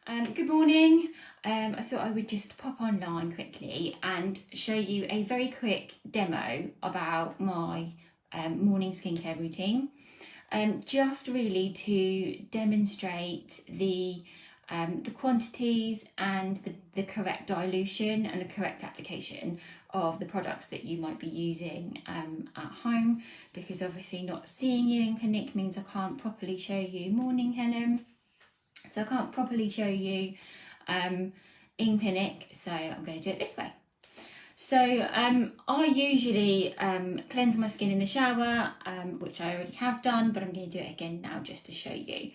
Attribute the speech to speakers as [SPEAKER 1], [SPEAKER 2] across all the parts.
[SPEAKER 1] Good morning. I thought I would just pop online quickly and show you a very quick demo about my morning skincare routine. Just really to demonstrate the quantities and the correct dilution and the correct application of the products that you might be using at home, because obviously not seeing you in clinic means I can't properly show you. Morning, Helen. So I can't properly show you in clinic, so I'm going to do it this way. So I usually cleanse my skin in the shower, which I already have done, but I'm going to do it again now just to show you.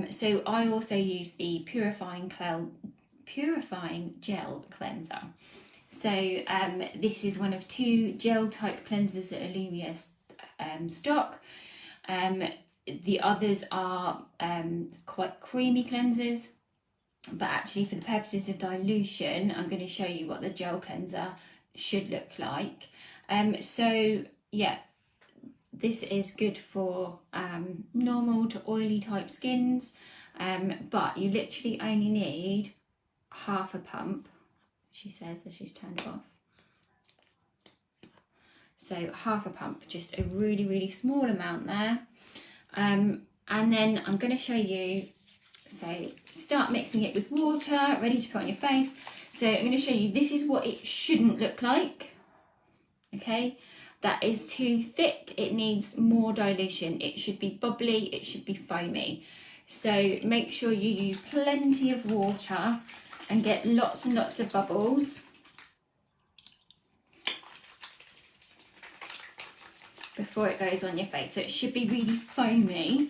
[SPEAKER 1] So I also use the purifying gel cleanser. So this is one of two gel type cleansers that Alumier stock. The others are quite creamy cleansers, but actually for the purposes of dilution, I'm going to show you what the gel cleanser should look like. So yeah, this is good for normal to oily type skins, but you literally only need half a pump, she says as she's turned it off. So half a pump, just a really small amount there. And then I'm going to show you, so start mixing it with water, ready to put on your face. So I'm going to show you, this is what it shouldn't look like. Okay, that is too thick, it needs more dilution, it should be bubbly, it should be foamy. So make sure you use plenty of water and get lots and lots of bubbles before it goes on your face. So it should be really foamy.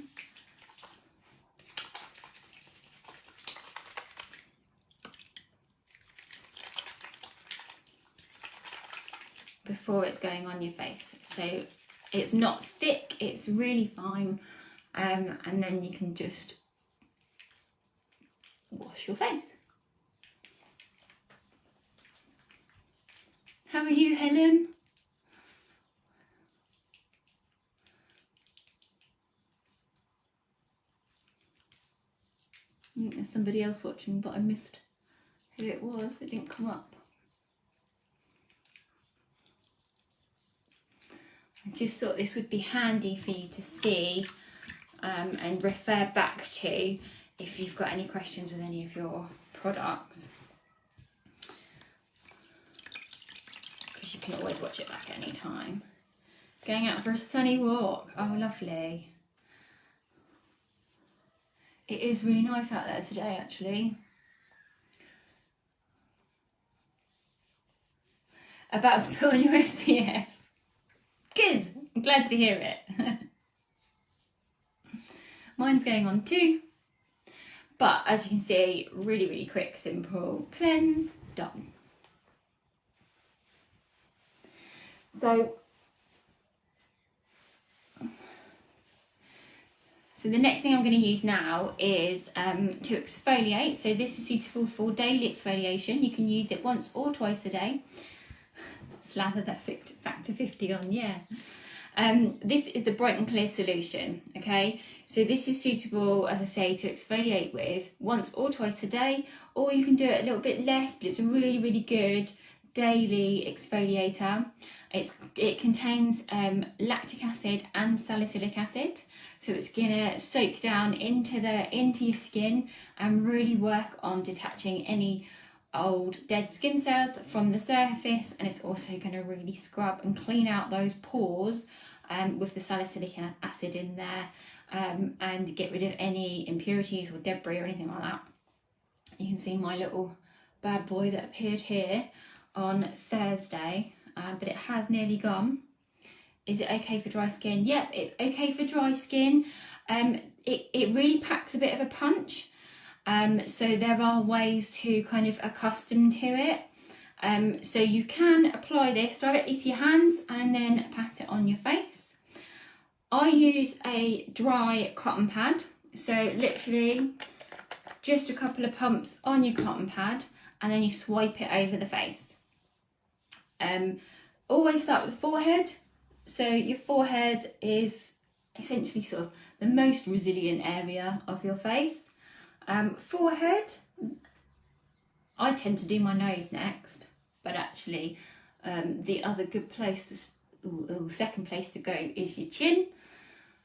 [SPEAKER 1] Before it's going on your face. So it's not thick, it's really fine. And then you can just wash your face. How are you, Helen? I think there's somebody else watching, but I missed who it was. It didn't come up. I just thought this would be handy for you to see and refer back to if you've got any questions with any of your products. Because you can always watch it back at any time. Going out for a sunny walk. Oh, lovely. It is really nice out there today, actually. About to put on your SPF. Good, I'm glad to hear it. Mine's going on too. But as you can see, really quick, simple cleanse, done. So the next thing I'm going to use now is to exfoliate. So this is suitable for daily exfoliation. You can use it once or twice a day. Slather that factor 50 on, yeah. This is the Bright and Clear solution, okay? So this is suitable, as I say, to exfoliate with once or twice a day, or you can do it a little bit less, but it's a really good daily exfoliator. It contains lactic acid and salicylic acid, so it's gonna soak down into your skin and really work on detaching any old dead skin cells from the surface, and it's also going to really scrub and clean out those pores with the salicylic acid in there, and get rid of any impurities or debris or anything like that. You can see my little bad boy that appeared here on Thursday, but it has nearly gone. Is it okay for dry skin? Yep, it's okay for dry skin. It really packs a bit of a punch. So there are ways to kind of accustom to it. So you can apply this directly to your hands and then pat it on your face. I use a dry cotton pad. So literally just a couple of pumps on your cotton pad and then you swipe it over the face. Always start with the forehead. So your forehead is essentially sort of the most resilient area of your face. Forehead, I tend to do my nose next, but actually the other good place second place to go is your chin.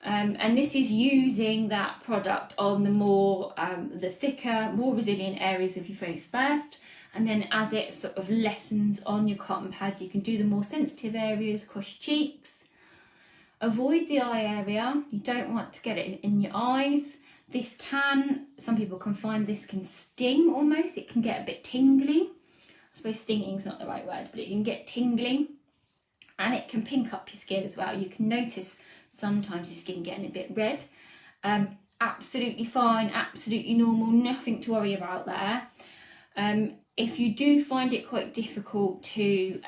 [SPEAKER 1] And this is using that product on the more, the thicker, more resilient areas of your face first. And then as it sort of lessens on your cotton pad, you can do the more sensitive areas across your cheeks. Avoid the eye area. You don't want to get it in your eyes. This can, some people can find this can sting almost. It can get a bit tingly. I suppose stinging is not the right word, but it can get tingly. And it can pink up your skin as well. You can notice sometimes your skin getting a bit red. Absolutely fine, absolutely normal, nothing to worry about there. If you do find it quite difficult to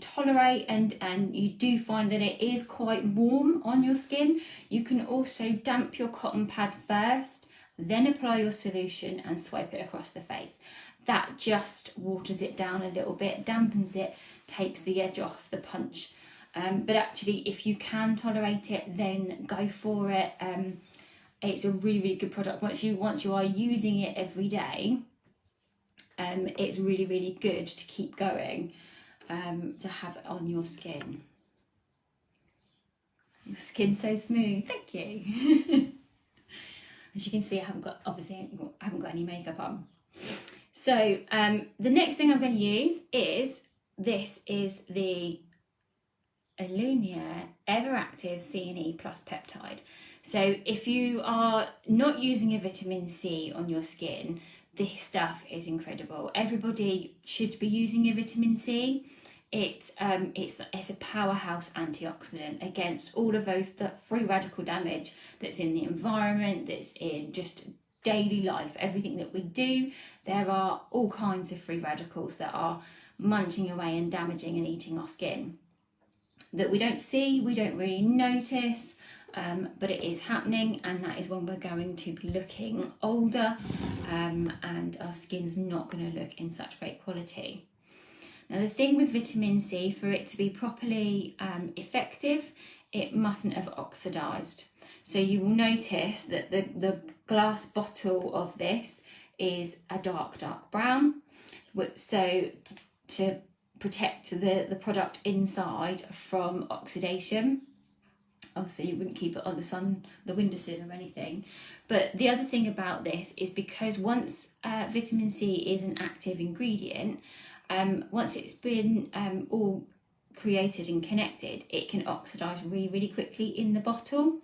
[SPEAKER 1] tolerate and you do find that it is quite warm on your skin, you can also damp your cotton pad first, then apply your solution and swipe it across the face. That just waters it down a little bit, dampens it, takes the edge off the punch. But actually, if you can tolerate it, then go for it. It's a really, really good product. Once you are using it every day, it's really, really good to keep going, to have it on your skin. Your skin's so smooth. Thank you. As you can see, I haven't got any makeup on. So the next thing I'm going to use is the Alumier Everactive C&E Plus Peptide. So if you are not using a vitamin C on your skin, this stuff is incredible. Everybody should be using a vitamin C. It's a powerhouse antioxidant against all of that free radical damage that's in the environment, that's in just daily life, everything that we do. There are all kinds of free radicals that are munching away and damaging and eating our skin that we don't see, we don't really notice, but it is happening, and that is when we're going to be looking older, and our skin's not going to look in such great quality. Now, the thing with vitamin C, for it to be properly effective, it mustn't have oxidized. So you will notice that the glass bottle of this is a dark brown. So to protect the product inside from oxidation. Obviously you wouldn't keep it on the windowsill or anything. But the other thing about this is because once vitamin C is an active ingredient, once it's been all created and connected, it can oxidize really, really quickly in the bottle.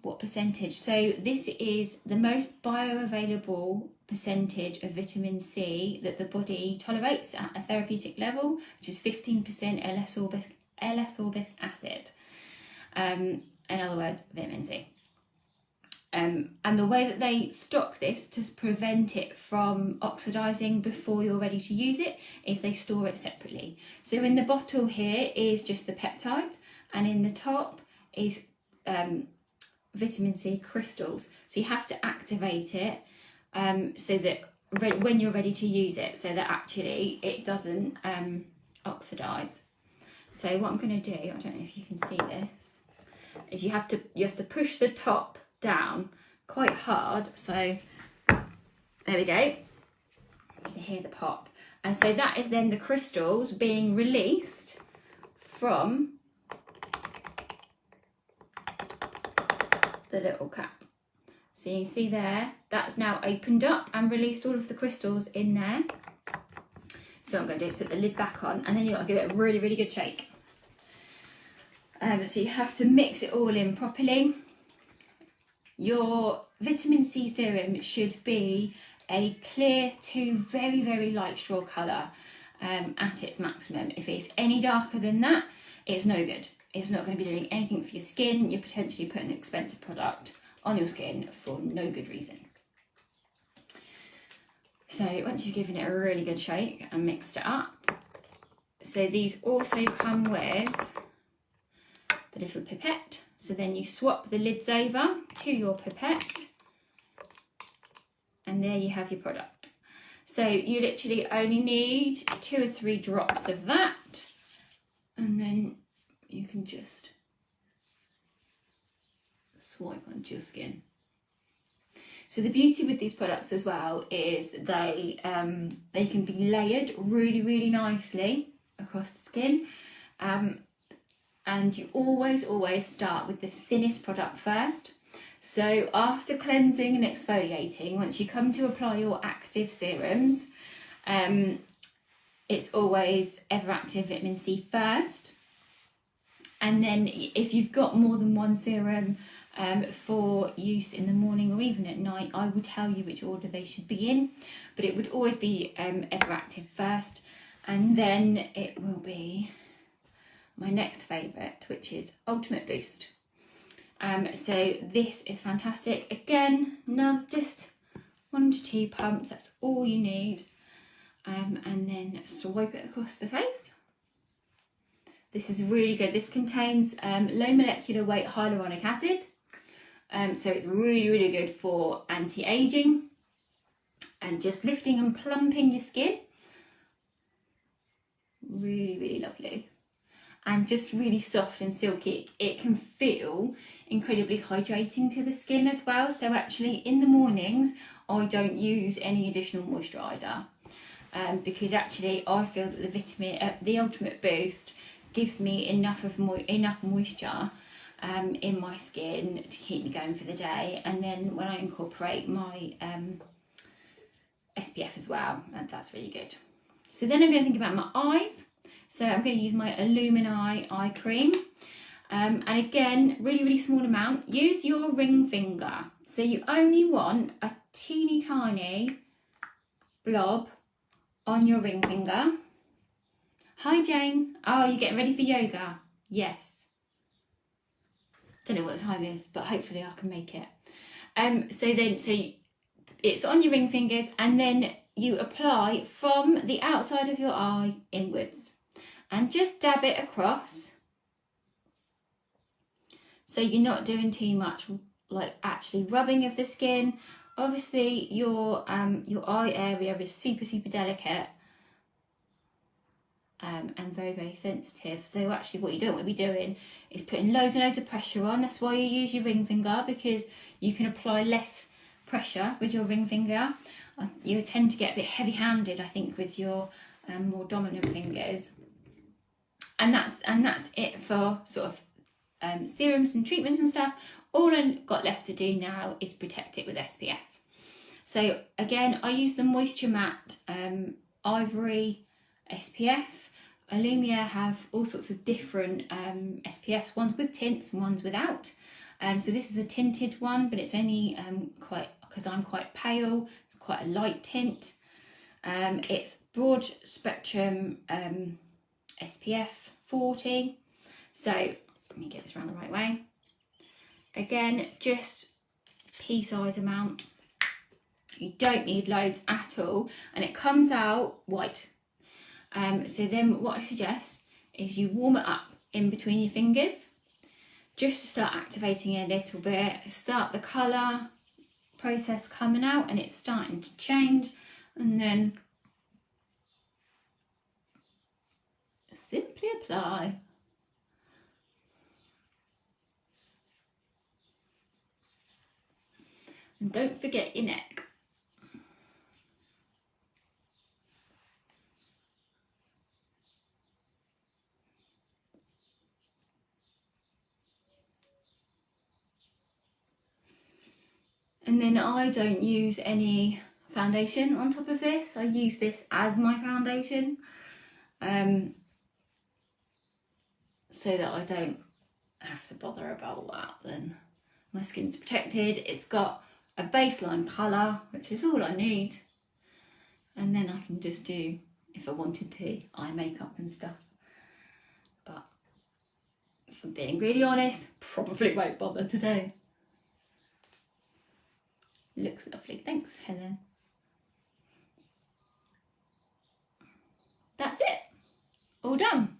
[SPEAKER 1] What percentage? So this is the most bioavailable percentage of vitamin C that the body tolerates at a therapeutic level, which is 15% L-ascorbic acid. In other words, vitamin C. And the way that they stock this to prevent it from oxidizing before you're ready to use it is they store it separately. So in the bottle here is just the peptide, and in the top is vitamin C crystals. So you have to activate it so that when you're ready to use it, so that actually it doesn't oxidize. So what I'm going to do, I don't know if you can see this, is you have to push the top down quite hard. So there we go. You can hear the pop, and so that is then the crystals being released from the little cap. So you can see there, that's now opened up and released all of the crystals in there. So what I'm going to do is put the lid back on, and then you've got to give it a really, really good shake. So you have to mix it all in properly. Your vitamin C serum should be a clear to very, very light straw colour at its maximum. If it's any darker than that, it's no good. It's not going to be doing anything for your skin. You're potentially putting an expensive product on your skin for no good reason. So once you've given it a really good shake and mixed it up, so these also come with the little pipette. So then you swap the lids over to your pipette, and there you have your product. So you literally only need 2 or 3 drops of that, and then you can just swipe onto your skin. So the beauty with these products as well is they can be layered really nicely across the skin. And you always start with the thinnest product first. So after cleansing and exfoliating, once you come to apply your active serums, it's always Everactive Vitamin C first. And then if you've got more than one serum for use in the morning or even at night, I would tell you which order they should be in, but it would always be Everactive first, and then it will be my next favourite, which is Ultimate Boost. So this is fantastic. Again, now just 1 to 2 pumps, that's all you need. And then swipe it across the face. This is really good. This contains low molecular weight hyaluronic acid. So it's really good for anti-aging and just lifting and plumping your skin. Really lovely. And just really soft and silky. It can feel incredibly hydrating to the skin as well. So actually in the mornings, I don't use any additional moisturiser. Because actually I feel that the Ultimate Boost gives me enough moisture in my skin to keep me going for the day, and then when I incorporate my SPF as well, and that's really good. So then I'm going to think about my eyes. So I'm going to use my Alumier eye cream, and again, really small amount. Use your ring finger, so you only want a teeny tiny blob on your ring finger. Hi Jane. Oh, you're getting ready for yoga? Yes. Don't know what the time is, but hopefully I can make it. So it's on your ring fingers, and then you apply from the outside of your eye inwards, and just dab it across. So you're not doing too much, like actually rubbing of the skin. Obviously your eye area is super delicate. And very sensitive. So actually what you don't want to be doing is putting loads and loads of pressure on. That's why you use your ring finger, because you can apply less pressure with your ring finger. You tend to get a bit heavy-handed, I think, with your more dominant fingers. And that's it for sort of serums and treatments and stuff. All I've got left to do now is protect it with SPF. So again, I use the Moisture Matte Ivory SPF. Alumier have all sorts of different SPFs, ones with tints and ones without. So this is a tinted one, but it's only because I'm quite pale, it's quite a light tint. It's broad spectrum SPF 40. So let me get this around the right way. Again, just pea-size amount. You don't need loads at all, and it comes out white. So then what I suggest is you warm it up in between your fingers, just to start activating it a little bit, start the colour process coming out, and it's starting to change, and then simply apply. And don't forget your neck. And then I don't use any foundation on top of this. I use this as my foundation, so that I don't have to bother about that. Then my skin's protected. It's got a baseline colour, which is all I need. And then I can just do, if I wanted to, eye makeup and stuff. But if I'm being really honest, probably won't bother today. Looks lovely. Thanks, Helen. That's it. All done.